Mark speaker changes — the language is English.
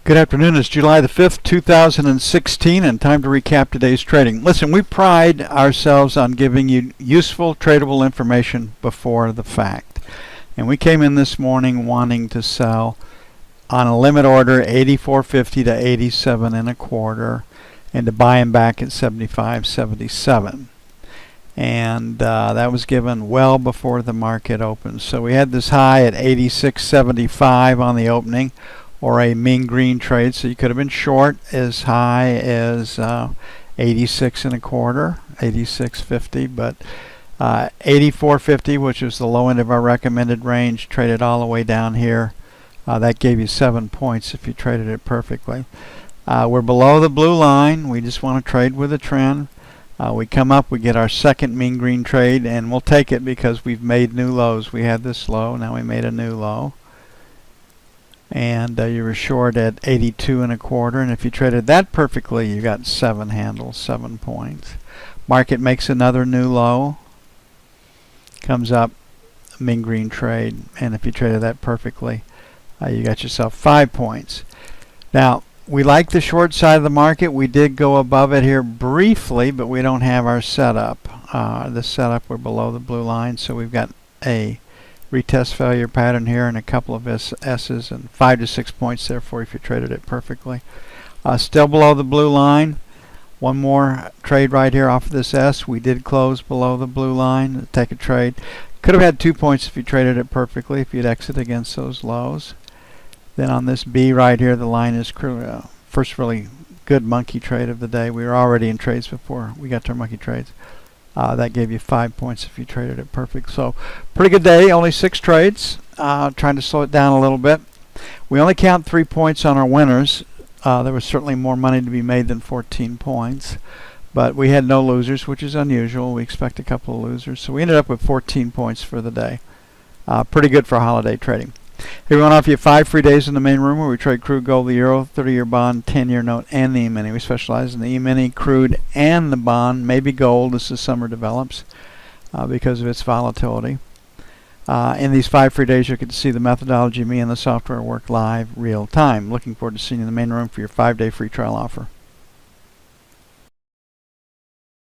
Speaker 1: Good afternoon. It's July the 5th, 2016, and time to recap today's trading. Listen, we pride ourselves on giving you useful, tradable information before the fact. And we came in this morning wanting to sell on a limit order 84.50 to 87 and a quarter, and to buy them back at 75.77. And that was given well before the market opened. So we had this high at 86.75 on the opening, or a mean green trade, so you could have been short as high as 86 and a quarter, 86.50, but 84.50, which is the low end of our recommended range, traded all the way down here. That gave you 7 points if you traded it perfectly. We're below the blue line. We just want to trade with a trend. We come up, we get our second mean green trade, and we'll take it because we've made new lows. We had this low, now we made a new low. And you were short at 82 and a quarter, and if you traded that perfectly, you got 7 handles, 7 points. Market makes another new low, comes up, mean green trade, and if you traded that perfectly, you got yourself 5 points. Now, we like the short side of the market. We did go above it here briefly, but we don't have our setup. The setup, we're below the blue line, so we've got a retest failure pattern here and a couple of S's, and 5 to 6 points there for if you traded it perfectly. Still below the blue line. One more trade right here off of this S. We did close below the blue line. Take a trade. Could have had 2 points if you traded it perfectly, if you'd exit against those lows. Then on this B right here, the line is first really good monkey trade of the day. We were already in trades before we got to our monkey trades. That gave you 5 points if you traded it perfect. So pretty good day, only 6 trades. Trying to slow it down a little bit. We only count 3 points on our winners. There was certainly more money to be made than 14 points. But we had no losers, which is unusual. We expect a couple of losers. So we ended up with 14 points for the day. Pretty good for holiday trading. Here we want to offer you 5 free days in the main room where we trade crude, gold, the euro, 30-year bond, 10-year note, and the E-mini. We specialize in the E-mini, crude, and the bond, maybe gold as the summer develops because of its volatility. In these 5 free days, you can see the methodology, me and the software work live, real time. Looking forward to seeing you in the main room for your 5-day free trial offer.